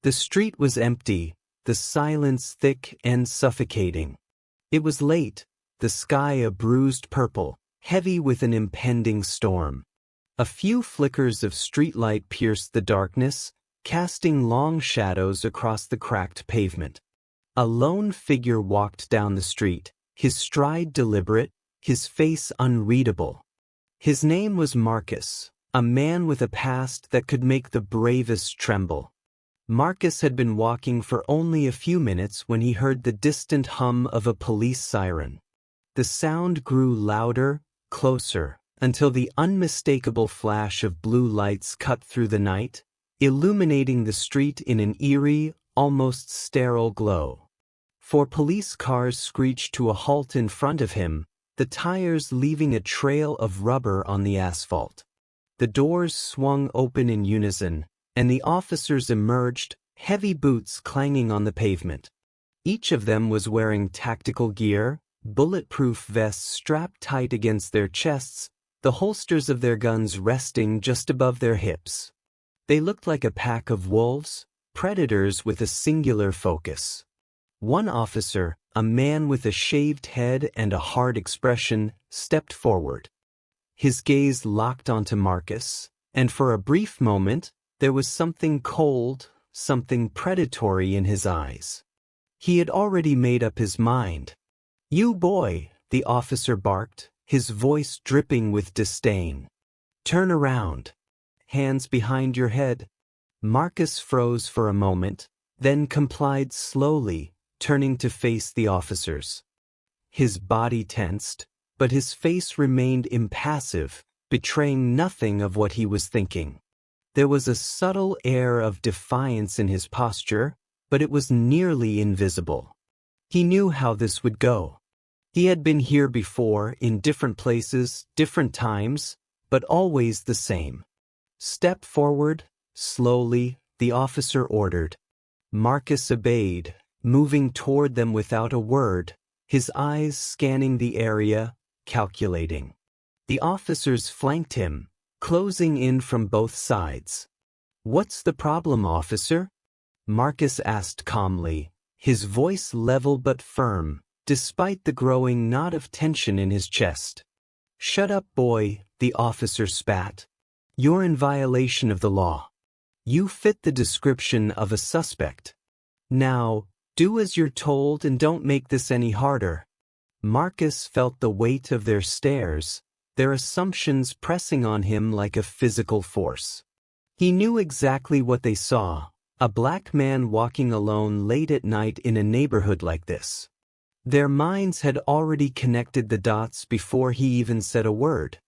The street was empty, the silence thick and suffocating. It was late, the sky a bruised purple, heavy with an impending storm. A few flickers of streetlight pierced the darkness, casting long shadows across the cracked pavement. A lone figure walked down the street, his stride deliberate, his face unreadable. His name was Marcus, a man with a past that could make the bravest tremble. Marcus had been walking for only a few minutes when he heard the distant hum of a police siren. The sound grew louder, closer, until the unmistakable flash of blue lights cut through the night, illuminating the street in an eerie, almost sterile glow. Four police cars screeched to a halt in front of him, the tires leaving a trail of rubber on the asphalt. The doors swung open in unison, and the officers emerged, heavy boots clanging on the pavement. Each of them was wearing tactical gear, bulletproof vests strapped tight against their chests, the holsters of their guns resting just above their hips. They looked like a pack of wolves, predators with a singular focus. One officer, a man with a shaved head and a hard expression, stepped forward. His gaze locked onto Marcus, and for a brief moment, there was something cold, something predatory in his eyes. He had already made up his mind. "You boy," the officer barked, his voice dripping with disdain. "Turn around. Hands behind your head." Marcus froze for a moment, then complied slowly, turning to face the officers. His body tensed, but his face remained impassive, betraying nothing of what he was thinking. There was a subtle air of defiance in his posture, but it was nearly invisible. He knew how this would go. He had been here before, in different places, different times, but always the same. "Step forward," slowly, the officer ordered. Marcus obeyed, moving toward them without a word, his eyes scanning the area, calculating. The officers flanked him, closing in from both sides. "What's the problem, officer?" Marcus asked calmly, his voice level but firm, despite the growing knot of tension in his chest. "Shut up, boy," the officer spat. "You're in violation of the law. You fit the description of a suspect. Now, do as you're told and don't make this any harder." Marcus felt the weight of their stares, their assumptions pressing on him like a physical force. He knew exactly what they saw, a black man walking alone late at night in a neighborhood like this. Their minds had already connected the dots before he even said a word.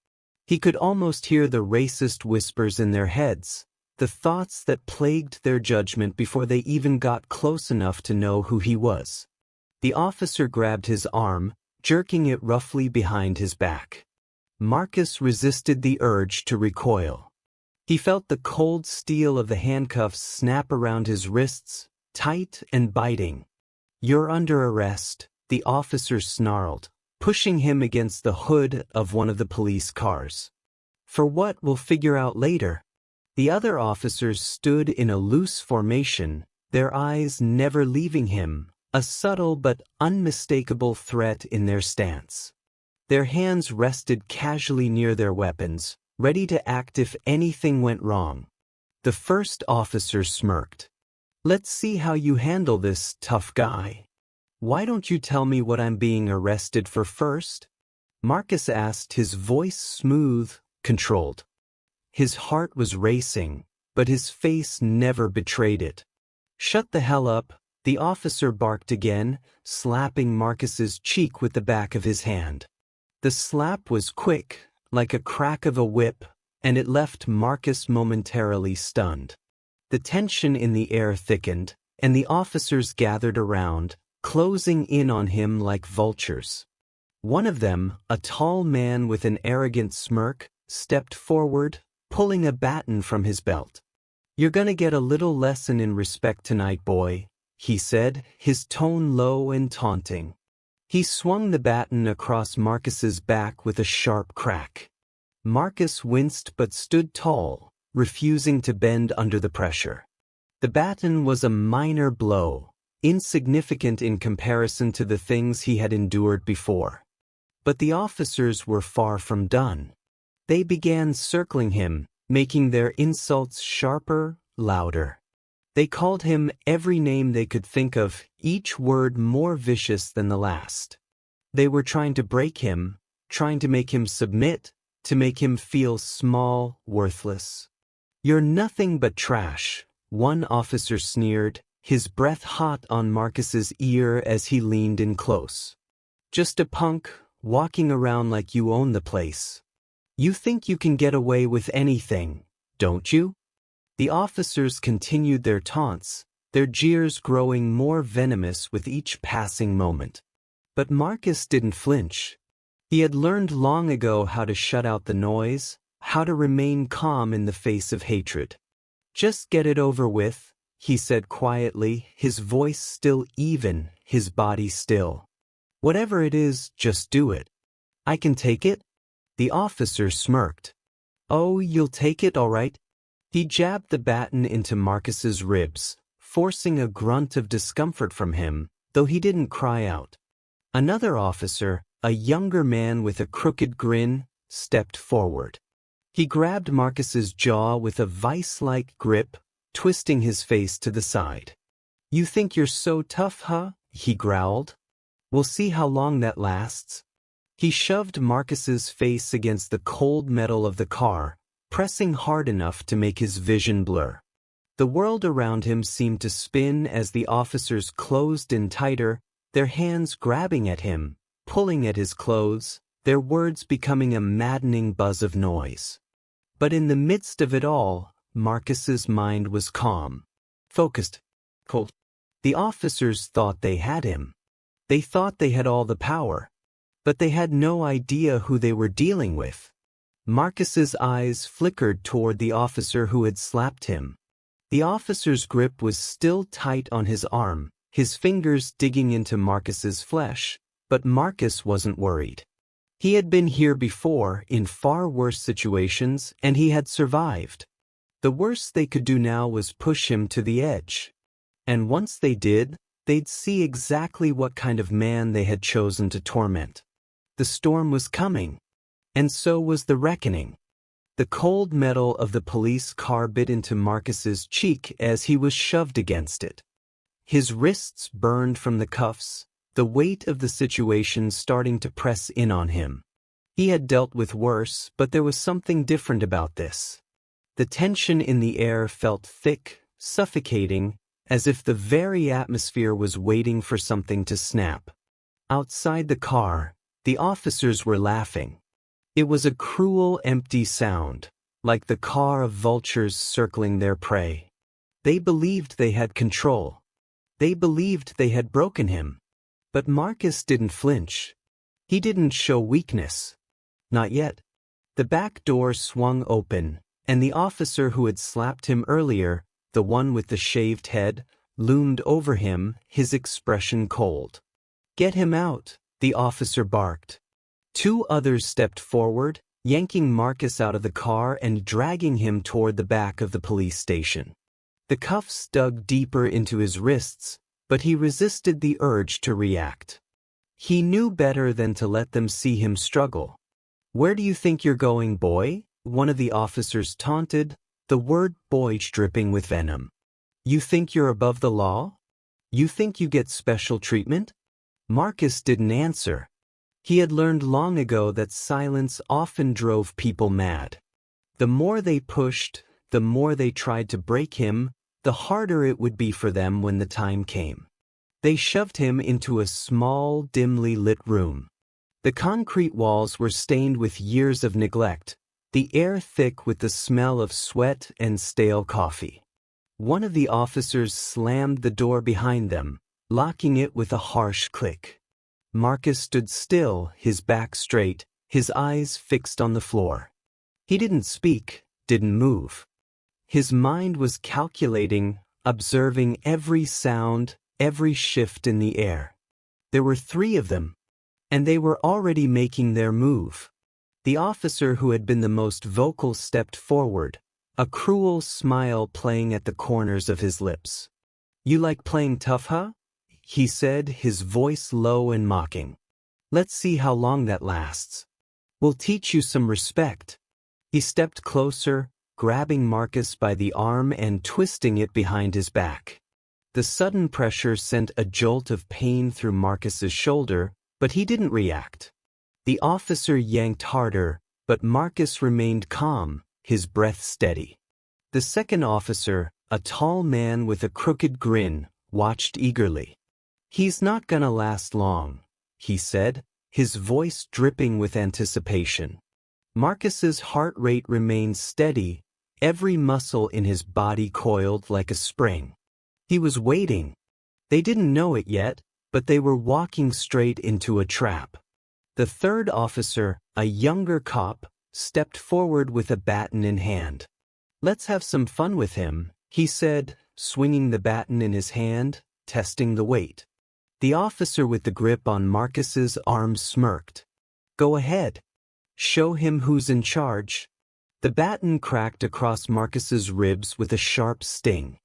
He could almost hear the racist whispers in their heads, the thoughts that plagued their judgment before they even got close enough to know who he was. The officer grabbed his arm, jerking it roughly behind his back. Marcus resisted the urge to recoil. He felt the cold steel of the handcuffs snap around his wrists, tight and biting. "You're under arrest," the officer snarled, pushing him against the hood of one of the police cars. "For what, we'll figure out later." The other officers stood in a loose formation, their eyes never leaving him, a subtle but unmistakable threat in their stance. Their hands rested casually near their weapons, ready to act if anything went wrong. The first officer smirked. "Let's see how you handle this, tough guy. Why don't you tell me what I'm being arrested for first?" Marcus asked, his voice smooth, controlled. His heart was racing, but his face never betrayed it. "Shut the hell up," the officer barked again, slapping Marcus's cheek with the back of his hand. The slap was quick, like a crack of a whip, and it left Marcus momentarily stunned. The tension in the air thickened, and the officers gathered around, closing in on him like vultures. One of them, a tall man with an arrogant smirk, stepped forward, pulling a baton from his belt. "You're gonna get a little lesson in respect tonight, boy," he said, his tone low and taunting. He swung the baton across Marcus's back with a sharp crack. Marcus winced but stood tall, refusing to bend under the pressure. The baton was a minor blow, insignificant in comparison to the things he had endured before. But the officers were far from done. They began circling him, making their insults sharper, louder. They called him every name they could think of, each word more vicious than the last. They were trying to break him, trying to make him submit, to make him feel small, worthless. "You're nothing but trash," one officer sneered, his breath hot on Marcus's ear as he leaned in close. "Just a punk, walking around like you own the place. You think you can get away with anything, don't you?" The officers continued their taunts, their jeers growing more venomous with each passing moment. But Marcus didn't flinch. He had learned long ago how to shut out the noise, how to remain calm in the face of hatred. "Just get it over with," he said quietly, his voice still even, his body still. "Whatever it is, just do it. I can take it." The officer smirked. "Oh, you'll take it, all right?" He jabbed the baton into Marcus's ribs, forcing a grunt of discomfort from him, though he didn't cry out. Another officer, a younger man with a crooked grin, stepped forward. He grabbed Marcus's jaw with a vice-like grip, twisting his face to the side. "You think you're so tough, huh?" he growled. "We'll see how long that lasts." He shoved Marcus's face against the cold metal of the car, pressing hard enough to make his vision blur. The world around him seemed to spin as the officers closed in tighter, their hands grabbing at him, pulling at his clothes, their words becoming a maddening buzz of noise. But in the midst of it all, Marcus's mind was calm, focused, cold. The officers thought they had him. They thought they had all the power. But they had no idea who they were dealing with. Marcus's eyes flickered toward the officer who had slapped him. The officer's grip was still tight on his arm, his fingers digging into Marcus's flesh, but Marcus wasn't worried. He had been here before, in far worse situations, and he had survived. The worst they could do now was push him to the edge. And once they did, they'd see exactly what kind of man they had chosen to torment. The storm was coming, and so was the reckoning. The cold metal of the police car bit into Marcus's cheek as he was shoved against it. His wrists burned from the cuffs, the weight of the situation starting to press in on him. He had dealt with worse, but there was something different about this. The tension in the air felt thick, suffocating, as if the very atmosphere was waiting for something to snap. Outside the car, the officers were laughing. It was a cruel, empty sound, like the caw of vultures circling their prey. They believed they had control. They believed they had broken him. But Marcus didn't flinch. He didn't show weakness. Not yet. The back door swung open, and the officer who had slapped him earlier, the one with the shaved head, loomed over him, his expression cold. "Get him out," the officer barked. Two others stepped forward, yanking Marcus out of the car and dragging him toward the back of the police station. The cuffs dug deeper into his wrists, but he resisted the urge to react. He knew better than to let them see him struggle. "Where do you think you're going, boy?" one of the officers taunted, the word boy dripping with venom. "You think you're above the law? You think you get special treatment?" Marcus didn't answer. He had learned long ago that silence often drove people mad. The more they pushed, the more they tried to break him, the harder it would be for them when the time came. They shoved him into a small, dimly lit room. The concrete walls were stained with years of neglect, the air thick with the smell of sweat and stale coffee. One of the officers slammed the door behind them, locking it with a harsh click. Marcus stood still, his back straight, his eyes fixed on the floor. He didn't speak, didn't move. His mind was calculating, observing every sound, every shift in the air. There were 3 of them, and they were already making their move. The officer who had been the most vocal stepped forward, a cruel smile playing at the corners of his lips. "You like playing tough, huh?" he said, his voice low and mocking. "Let's see how long that lasts. We'll teach you some respect." He stepped closer, grabbing Marcus by the arm and twisting it behind his back. The sudden pressure sent a jolt of pain through Marcus's shoulder, but he didn't react. The officer yanked harder, but Marcus remained calm, his breath steady. The second officer, a tall man with a crooked grin, watched eagerly. "He's not gonna last long," he said, his voice dripping with anticipation. Marcus's heart rate remained steady, every muscle in his body coiled like a spring. He was waiting. They didn't know it yet, but they were walking straight into a trap. The third officer, a younger cop, stepped forward with a baton in hand. "Let's have some fun with him," he said, swinging the baton in his hand, testing the weight. The officer with the grip on Marcus's arm smirked. "Go ahead. Show him who's in charge." The baton cracked across Marcus's ribs with a sharp sting.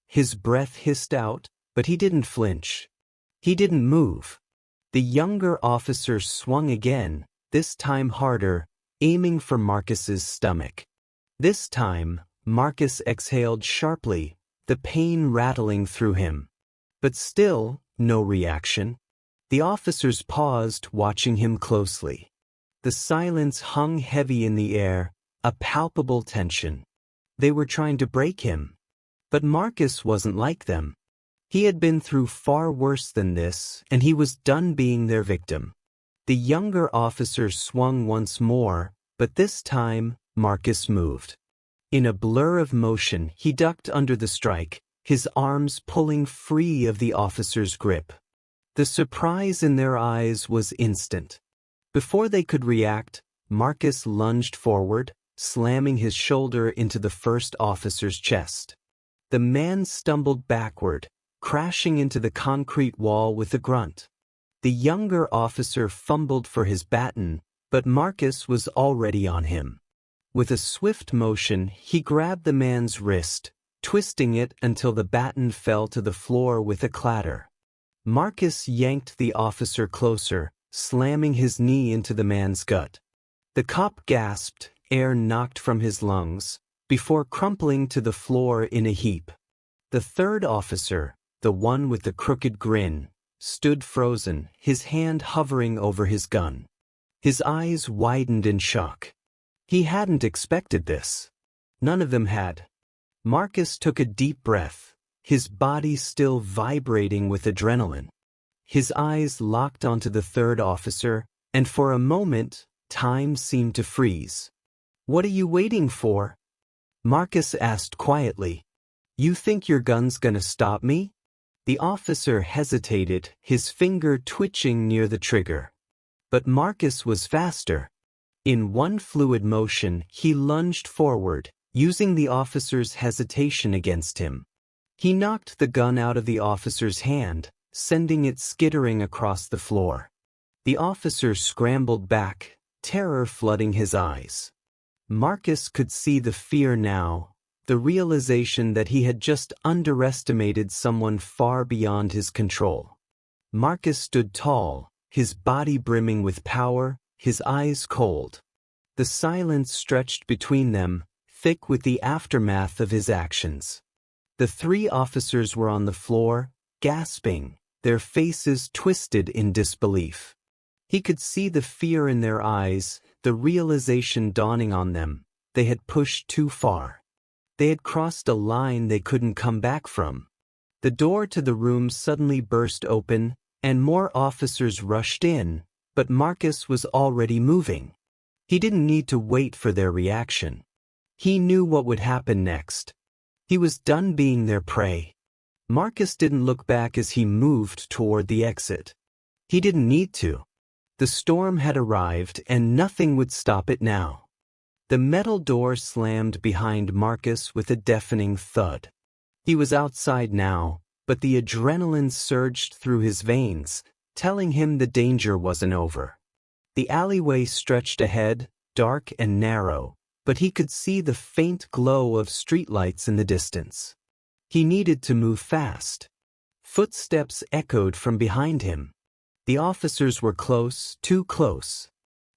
His breath hissed out, but he didn't flinch. He didn't move. The younger officer swung again, this time harder, aiming for Marcus's stomach. This time, Marcus exhaled sharply, the pain rattling through him. But still, no reaction. The officers paused, watching him closely. The silence hung heavy in the air, a palpable tension. They were trying to break him. But Marcus wasn't like them. He had been through far worse than this, and he was done being their victim. The younger officer swung once more, but this time, Marcus moved. In a blur of motion, he ducked under the strike, his arms pulling free of the officer's grip. The surprise in their eyes was instant. Before they could react, Marcus lunged forward, slamming his shoulder into the first officer's chest. The man stumbled backward, crashing into the concrete wall with a grunt. The younger officer fumbled for his baton, but Marcus was already on him. With a swift motion, he grabbed the man's wrist, twisting it until the baton fell to the floor with a clatter. Marcus yanked the officer closer, slamming his knee into the man's gut. The cop gasped, air knocked from his lungs, before crumpling to the floor in a heap. The third officer, the one with the crooked grin, stood frozen, his hand hovering over his gun. His eyes widened in shock. He hadn't expected this. None of them had. Marcus took a deep breath, his body still vibrating with adrenaline. His eyes locked onto the third officer, and for a moment, time seemed to freeze. "What are you waiting for?" Marcus asked quietly. "You think your gun's gonna stop me?" The officer hesitated, his finger twitching near the trigger. But Marcus was faster. In one fluid motion, he lunged forward, using the officer's hesitation against him. He knocked the gun out of the officer's hand, sending it skittering across the floor. The officer scrambled back, terror flooding his eyes. Marcus could see the fear now, the realization that he had just underestimated someone far beyond his control. Marcus stood tall, his body brimming with power, his eyes cold. The silence stretched between them, thick with the aftermath of his actions. The three officers were on the floor, gasping, their faces twisted in disbelief. He could see the fear in their eyes, the realization dawning on them. They had pushed too far. They had crossed a line they couldn't come back from. The door to the room suddenly burst open, and more officers rushed in, but Marcus was already moving. He didn't need to wait for their reaction. He knew what would happen next. He was done being their prey. Marcus didn't look back as he moved toward the exit. He didn't need to. The storm had arrived, and nothing would stop it now. The metal door slammed behind Marcus with a deafening thud. He was outside now, but the adrenaline surged through his veins, telling him the danger wasn't over. The alleyway stretched ahead, dark and narrow, but he could see the faint glow of streetlights in the distance. He needed to move fast. Footsteps echoed from behind him. The officers were close, too close.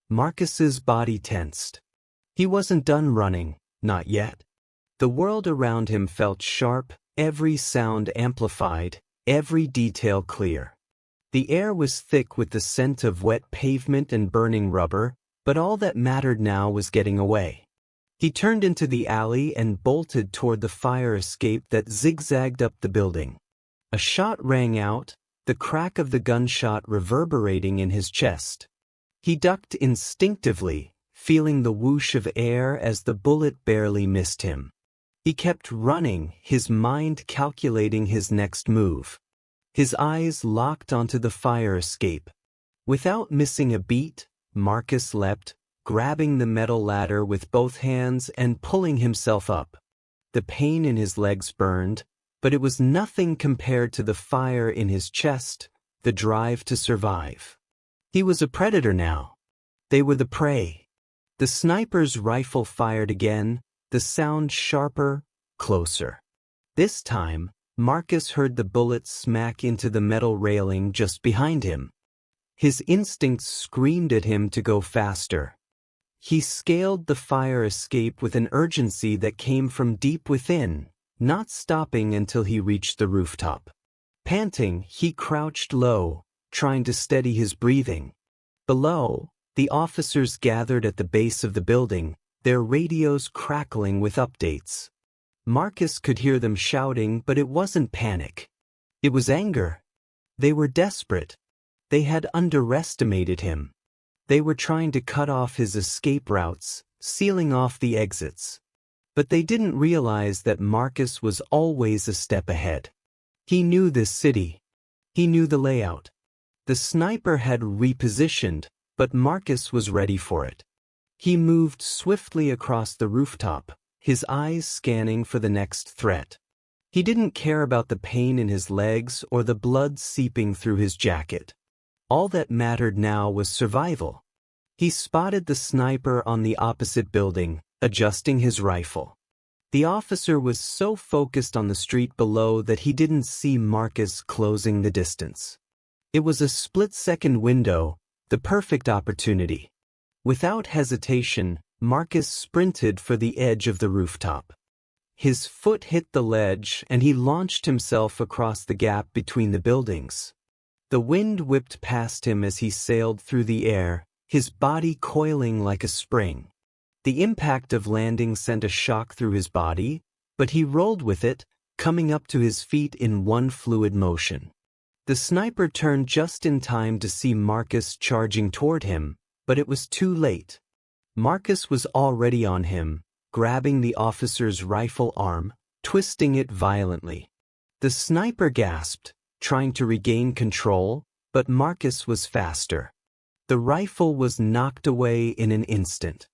Marcus's body tensed. He wasn't done running, not yet. The world around him felt sharp, every sound amplified, every detail clear. The air was thick with the scent of wet pavement and burning rubber, but all that mattered now was getting away. He turned into the alley and bolted toward the fire escape that zigzagged up the building. A shot rang out, the crack of the gunshot reverberating in his chest. He ducked instinctively, feeling the whoosh of air as the bullet barely missed him. He kept running, his mind calculating his next move. His eyes locked onto the fire escape. Without missing a beat, Marcus leapt, grabbing the metal ladder with both hands and pulling himself up. The pain in his legs burned, but it was nothing compared to the fire in his chest, the drive to survive. He was a predator now. They were the prey. The sniper's rifle fired again, the sound sharper, closer. This time, Marcus heard the bullet smack into the metal railing just behind him. His instincts screamed at him to go faster. He scaled the fire escape with an urgency that came from deep within, not stopping until he reached the rooftop. Panting, he crouched low, trying to steady his breathing. Below, the officers gathered at the base of the building, their radios crackling with updates. Marcus could hear them shouting, but it wasn't panic. It was anger. They were desperate. They had underestimated him. They were trying to cut off his escape routes, sealing off the exits. But they didn't realize that Marcus was always a step ahead. He knew this city. He knew the layout. The sniper had repositioned, but Marcus was ready for it. He moved swiftly across the rooftop, his eyes scanning for the next threat. He didn't care about the pain in his legs or the blood seeping through his jacket. All that mattered now was survival. He spotted the sniper on the opposite building, adjusting his rifle. The officer was so focused on the street below that he didn't see Marcus closing the distance. It was a split-second window, the perfect opportunity. Without hesitation, Marcus sprinted for the edge of the rooftop. His foot hit the ledge and he launched himself across the gap between the buildings. The wind whipped past him as he sailed through the air, his body coiling like a spring. The impact of landing sent a shock through his body, but he rolled with it, coming up to his feet in one fluid motion. The sniper turned just in time to see Marcus charging toward him, but it was too late. Marcus was already on him, grabbing the officer's rifle arm, twisting it violently. The sniper gasped, trying to regain control, but Marcus was faster. The rifle was knocked away in an instant.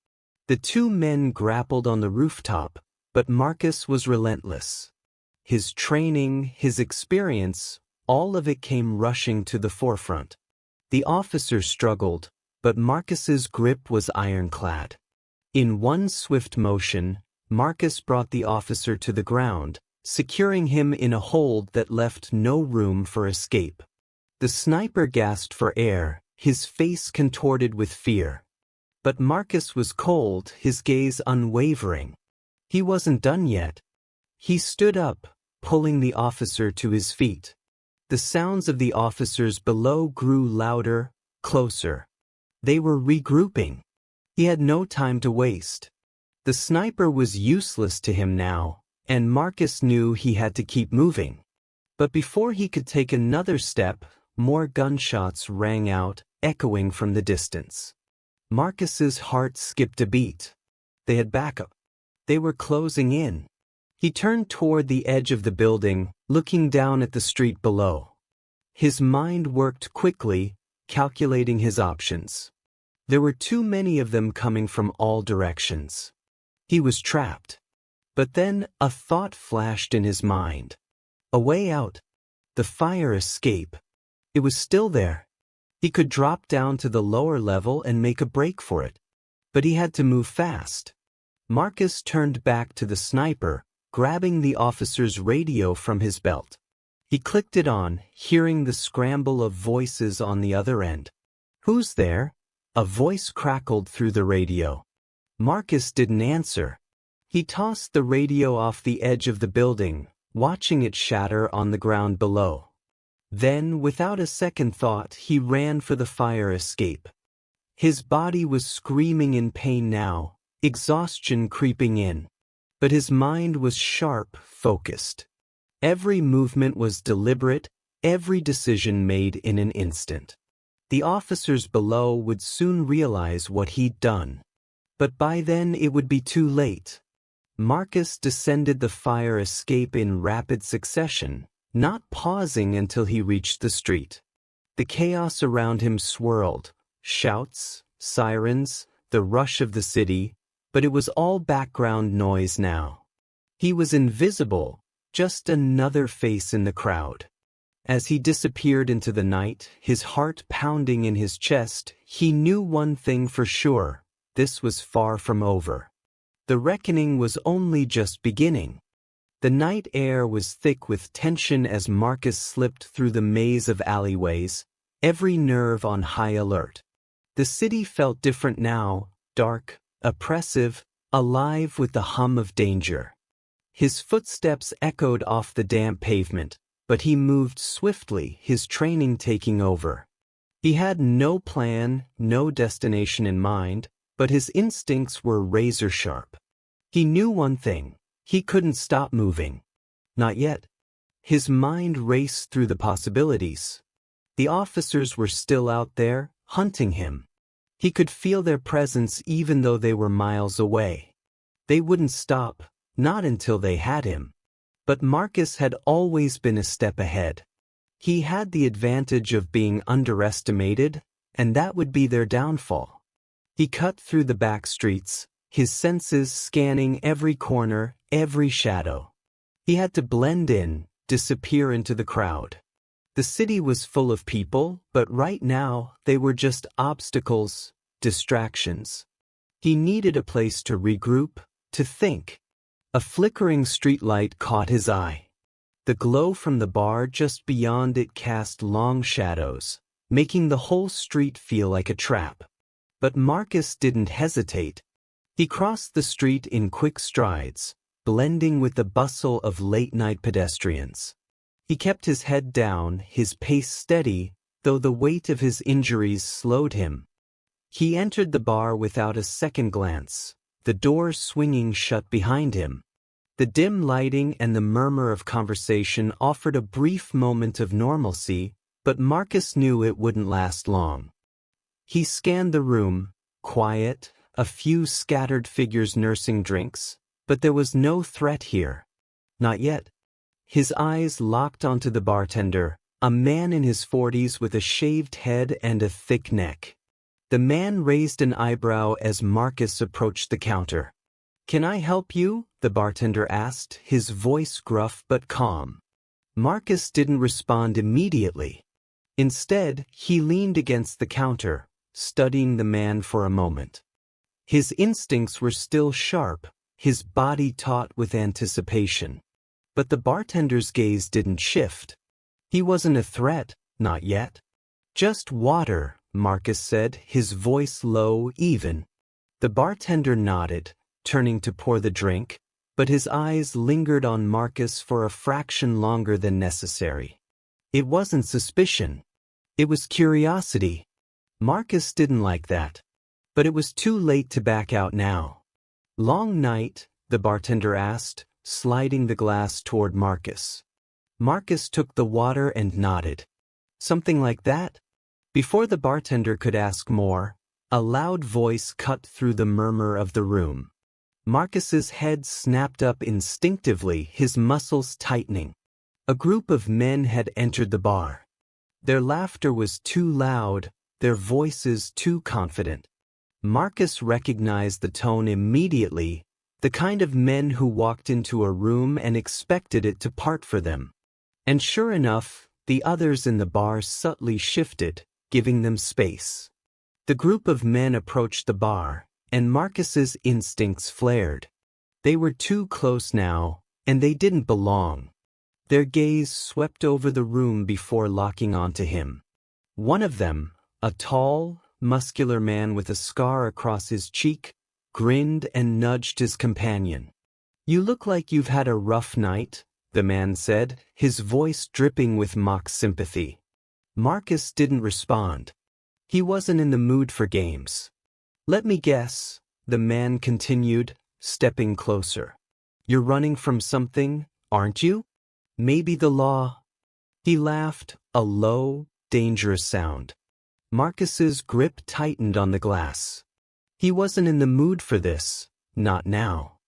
The two men grappled on the rooftop, but Marcus was relentless. His training, his experience, all of it came rushing to the forefront. The officer struggled, but Marcus's grip was ironclad. In one swift motion, Marcus brought the officer to the ground, securing him in a hold that left no room for escape. The sniper gasped for air, his face contorted with fear. But Marcus was cold, his gaze unwavering. He wasn't done yet. He stood up, pulling the officer to his feet. The sounds of the officers below grew louder, closer. They were regrouping. He had no time to waste. The sniper was useless to him now, and Marcus knew he had to keep moving. But before he could take another step, more gunshots rang out, echoing from the distance. Marcus's heart skipped a beat. They had backup. They were closing in. He turned toward the edge of the building, looking down at the street below. His mind worked quickly, calculating his options. There were too many of them coming from all directions. He was trapped. But then a thought flashed in his mind. A way out. The fire escape. It was still there. He could drop down to the lower level and make a break for it. But he had to move fast. Marcus turned back to the sniper, grabbing the officer's radio from his belt. He clicked it on, hearing the scramble of voices on the other end. "Who's there?" A voice crackled through the radio. Marcus didn't answer. He tossed the radio off the edge of the building, watching it shatter on the ground below. Then, without a second thought, he ran for the fire escape. His body was screaming in pain now, exhaustion creeping in. But his mind was sharp, focused. Every movement was deliberate, every decision made in an instant. The officers below would soon realize what he'd done. But by then it would be too late. Marcus descended the fire escape in rapid succession, not pausing until he reached the street. The chaos around him swirled, shouts, sirens, the rush of the city, but it was all background noise now. He was invisible, just another face in the crowd. As he disappeared into the night, his heart pounding in his chest, he knew one thing for sure: this was far from over. The reckoning was only just beginning. The night air was thick with tension as Marcus slipped through the maze of alleyways, every nerve on high alert. The city felt different now, dark, oppressive, alive with the hum of danger. His footsteps echoed off the damp pavement, but he moved swiftly, his training taking over. He had no plan, no destination in mind, but his instincts were razor-sharp. He knew one thing: he couldn't stop moving. Not yet. His mind raced through the possibilities. The officers were still out there, hunting him. He could feel their presence even though they were miles away. They wouldn't stop, not until they had him. But Marcus had always been a step ahead. He had the advantage of being underestimated, and that would be their downfall. He cut through the back streets, his senses scanning every corner, every shadow. He had to blend in, disappear into the crowd. The city was full of people, but right now they were just obstacles, distractions. He needed a place to regroup, to think. A flickering streetlight caught his eye. The glow from the bar just beyond it cast long shadows, making the whole street feel like a trap. But Marcus didn't hesitate. He crossed the street in quick strides, blending with the bustle of late-night pedestrians. He kept his head down, his pace steady, though the weight of his injuries slowed him. He entered the bar without a second glance, the door swinging shut behind him. The dim lighting and the murmur of conversation offered a brief moment of normalcy, but Marcus knew it wouldn't last long. He scanned the room, quiet, a few scattered figures nursing drinks, but there was no threat here. Not yet. His eyes locked onto the bartender, a man in his 40s with a shaved head and a thick neck. The man raised an eyebrow as Marcus approached the counter. "Can I help you?" the bartender asked, his voice gruff but calm. Marcus didn't respond immediately. Instead, he leaned against the counter, studying the man for a moment. His instincts were still sharp, his body taut with anticipation. But the bartender's gaze didn't shift. He wasn't a threat, not yet. "Just water," Marcus said, his voice low, even. The bartender nodded, turning to pour the drink, but his eyes lingered on Marcus for a fraction longer than necessary. It wasn't suspicion. It was curiosity. Marcus didn't like that. But it was too late to back out now. "Long night?" the bartender asked, sliding the glass toward Marcus. Marcus took the water and nodded. "Something like that?" Before the bartender could ask more, a loud voice cut through the murmur of the room. Marcus's head snapped up instinctively, his muscles tightening. A group of men had entered the bar. Their laughter was too loud, their voices too confident. Marcus recognized the tone immediately, the kind of men who walked into a room and expected it to part for them. And sure enough, the others in the bar subtly shifted, giving them space. The group of men approached the bar, and Marcus's instincts flared. They were too close now, and they didn't belong. Their gaze swept over the room before locking onto him. One of them, a tall, muscular man with a scar across his cheek, grinned and nudged his companion. "You look like you've had a rough night," the man said, his voice dripping with mock sympathy. Marcus didn't respond. He wasn't in the mood for games. "Let me guess," the man continued, stepping closer. "You're running from something, aren't you? Maybe the law?" He laughed, a low, dangerous sound. Marcus's grip tightened on the glass. He wasn't in the mood for this, not now.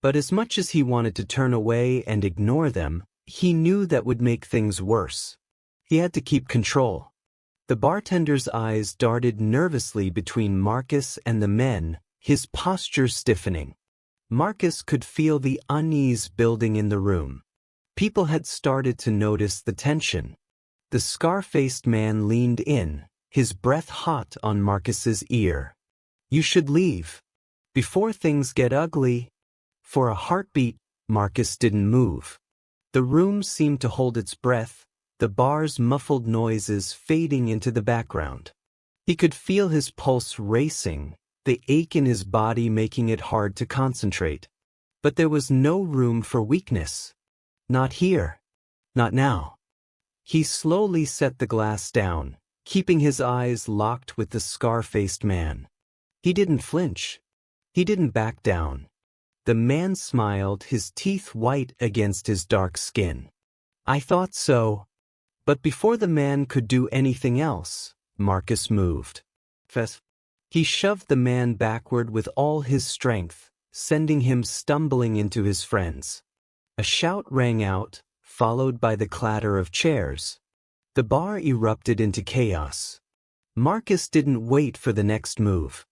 But as much as he wanted to turn away and ignore them, he knew that would make things worse. He had to keep control. The bartender's eyes darted nervously between Marcus and the men, his posture stiffening. Marcus could feel the unease building in the room. People had started to notice the tension. The scar-faced man leaned in, his breath hot on Marcus's ear. "You should leave. Before things get ugly." For a heartbeat, Marcus didn't move. The room seemed to hold its breath, the bar's muffled noises fading into the background. He could feel his pulse racing, the ache in his body making it hard to concentrate. But there was no room for weakness. Not here. Not now. He slowly set the glass down, keeping his eyes locked with the scar-faced man. He didn't flinch. He didn't back down. The man smiled, his teeth white against his dark skin. "I thought so." But before the man could do anything else, Marcus moved. He shoved the man backward with all his strength, sending him stumbling into his friends. A shout rang out, followed by the clatter of chairs. The bar erupted into chaos. Marcus didn't wait for the next move.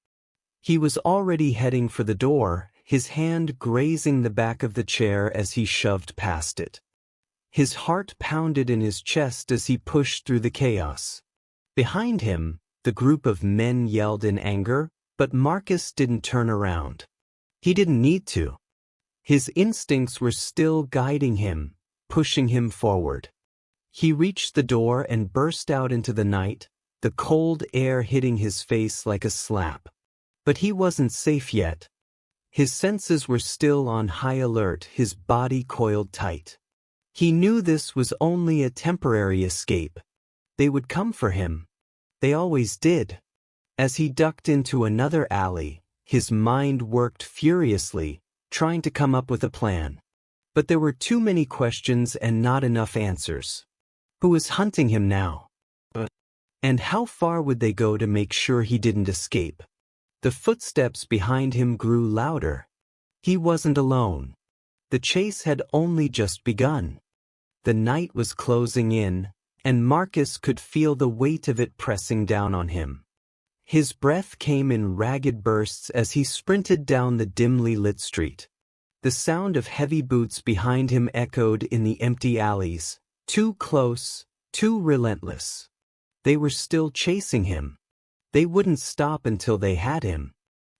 He was already heading for the door, his hand grazing the back of the chair as he shoved past it. His heart pounded in his chest as he pushed through the chaos. Behind him, the group of men yelled in anger, but Marcus didn't turn around. He didn't need to. His instincts were still guiding him, pushing him forward. He reached the door and burst out into the night, the cold air hitting his face like a slap. But he wasn't safe yet. His senses were still on high alert, his body coiled tight. He knew this was only a temporary escape. They would come for him. They always did. As he ducked into another alley, his mind worked furiously, trying to come up with a plan. But there were too many questions and not enough answers. Who was hunting him now? And how far would they go to make sure he didn't escape? The footsteps behind him grew louder. He wasn't alone. The chase had only just begun. The night was closing in, and Marcus could feel the weight of it pressing down on him. His breath came in ragged bursts as he sprinted down the dimly lit street. The sound of heavy boots behind him echoed in the empty alleys, too close, too relentless. They were still chasing him. They wouldn't stop until they had him.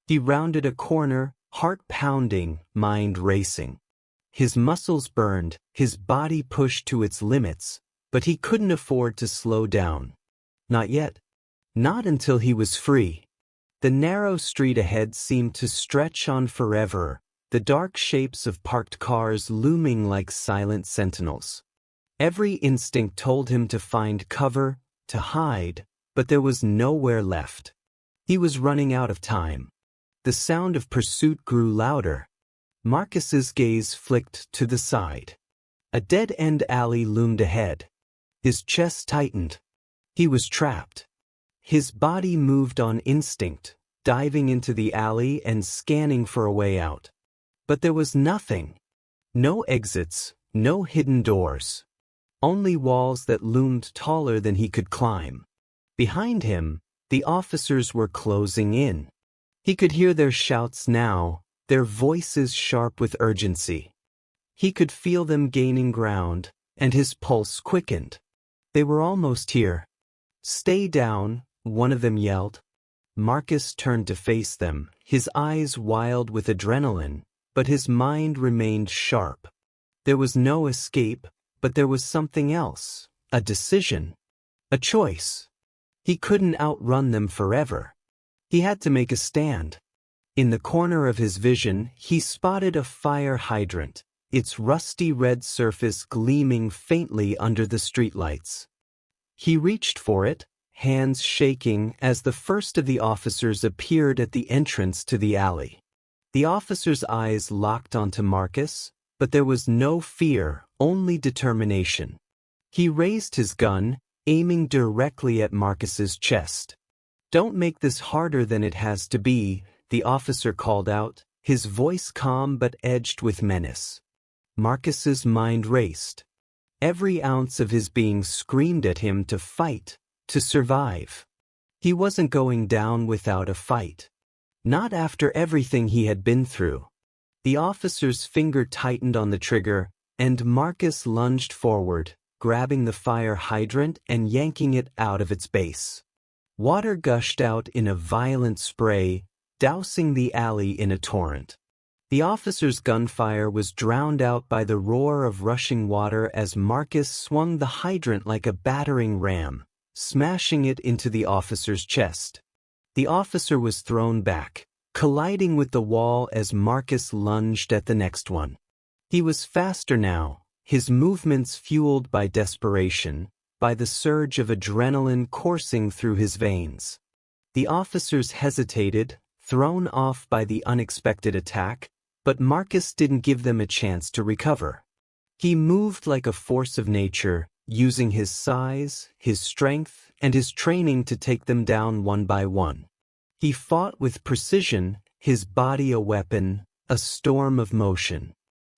He rounded a corner, heart pounding, mind racing. His muscles burned, his body pushed to its limits, but he couldn't afford to slow down. Not yet. Not until he was free. The narrow street ahead seemed to stretch on forever, the dark shapes of parked cars looming like silent sentinels. Every instinct told him to find cover, to hide, but there was nowhere left. He was running out of time. The sound of pursuit grew louder. Marcus's gaze flicked to the side. A dead-end alley loomed ahead. His chest tightened. He was trapped. His body moved on instinct, diving into the alley and scanning for a way out. But there was nothing. No exits, no hidden doors. Only walls that loomed taller than he could climb. Behind him, the officers were closing in. He could hear their shouts now, their voices sharp with urgency. He could feel them gaining ground, and his pulse quickened. They were almost here. "Stay down," one of them yelled. Marcus turned to face them, his eyes wild with adrenaline, but his mind remained sharp. There was no escape, but there was something else, a decision, a choice. He couldn't outrun them forever. He had to make a stand. In the corner of his vision, he spotted a fire hydrant, its rusty red surface gleaming faintly under the streetlights. He reached for it, hands shaking as the first of the officers appeared at the entrance to the alley. The officer's eyes locked onto Marcus, but there was no fear, only determination. He raised his gun, aiming directly at Marcus's chest. "Don't make this harder than it has to be," the officer called out, his voice calm but edged with menace. Marcus's mind raced. Every ounce of his being screamed at him to fight, to survive. He wasn't going down without a fight. Not after everything he had been through. The officer's finger tightened on the trigger, and Marcus lunged forward, grabbing the fire hydrant and yanking it out of its base. Water gushed out in a violent spray, dousing the alley in a torrent. The officer's gunfire was drowned out by the roar of rushing water as Marcus swung the hydrant like a battering ram, smashing it into the officer's chest. The officer was thrown back, colliding with the wall as Marcus lunged at the next one. He was faster now, his movements fueled by desperation, by the surge of adrenaline coursing through his veins. The officers hesitated, thrown off by the unexpected attack, but Marcus didn't give them a chance to recover. He moved like a force of nature, using his size, his strength, and his training to take them down one by one. He fought with precision, his body a weapon, a storm of motion.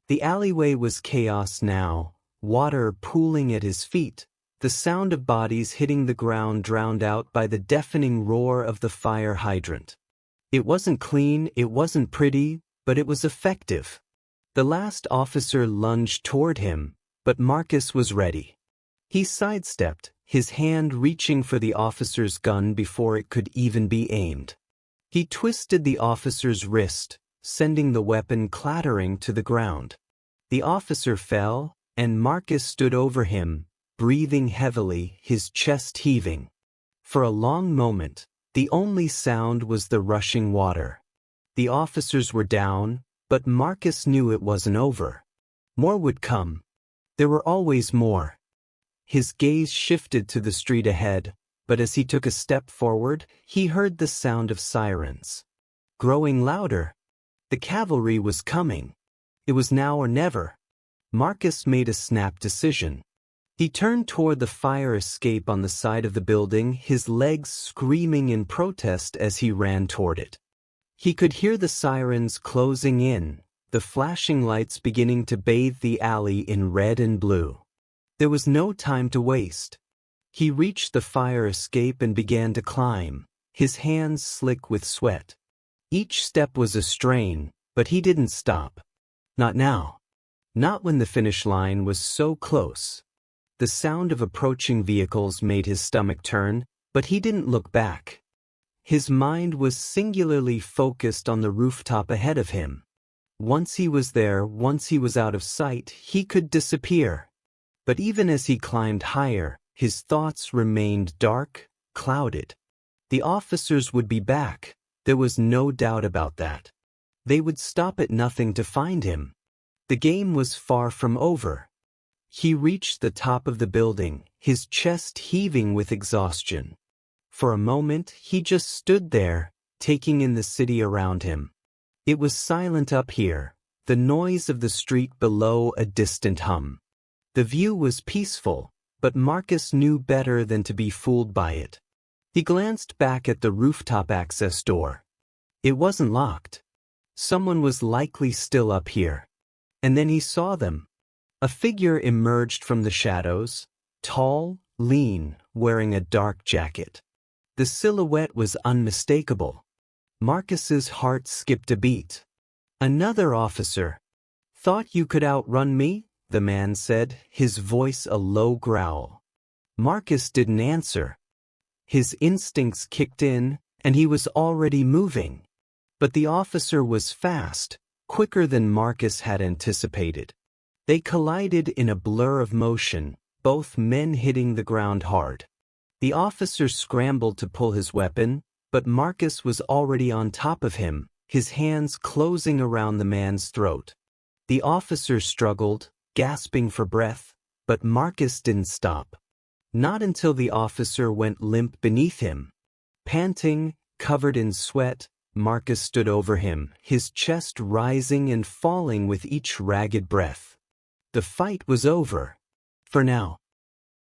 The alleyway was chaos now, water pooling at his feet, the sound of bodies hitting the ground drowned out by the deafening roar of the fire hydrant. It wasn't clean, it wasn't pretty, but it was effective. The last officer lunged toward him, but Marcus was ready. He sidestepped, his hand reaching for the officer's gun before it could even be aimed. He twisted the officer's wrist, sending the weapon clattering to the ground. The officer fell, and Marcus stood over him, breathing heavily, his chest heaving. For a long moment, the only sound was the rushing water. The officers were down, but Marcus knew it wasn't over. More would come. There were always more. His gaze shifted to the street ahead, but as he took a step forward, he heard the sound of sirens. Growing louder. The cavalry was coming. It was now or never. Marcus made a snap decision. He turned toward the fire escape on the side of the building, his legs screaming in protest as he ran toward it. He could hear the sirens closing in, the flashing lights beginning to bathe the alley in red and blue. There was no time to waste. He reached the fire escape and began to climb, his hands slick with sweat. Each step was a strain, but he didn't stop. Not now. Not when the finish line was so close. The sound of approaching vehicles made his stomach turn, but he didn't look back. His mind was singularly focused on the rooftop ahead of him. Once he was there, once he was out of sight, he could disappear. But even as he climbed higher, his thoughts remained dark, clouded. The officers would be back, there was no doubt about that. They would stop at nothing to find him. The game was far from over. He reached the top of the building, his chest heaving with exhaustion. For a moment, he just stood there, taking in the city around him. It was silent up here, the noise of the street below a distant hum. The view was peaceful, but Marcus knew better than to be fooled by it. He glanced back at the rooftop access door. It wasn't locked. Someone was likely still up here. And then he saw them. A figure emerged from the shadows, tall, lean, wearing a dark jacket. The silhouette was unmistakable. Marcus's heart skipped a beat. Another officer. "Thought you could outrun me?" the man said, his voice a low growl. Marcus didn't answer. His instincts kicked in, and he was already moving. But the officer was fast, quicker than Marcus had anticipated. They collided in a blur of motion, both men hitting the ground hard. The officer scrambled to pull his weapon, but Marcus was already on top of him, his hands closing around the man's throat. The officer struggled, gasping for breath, but Marcus didn't stop. Not until the officer went limp beneath him. Panting, covered in sweat, Marcus stood over him, his chest rising and falling with each ragged breath. The fight was over. For now.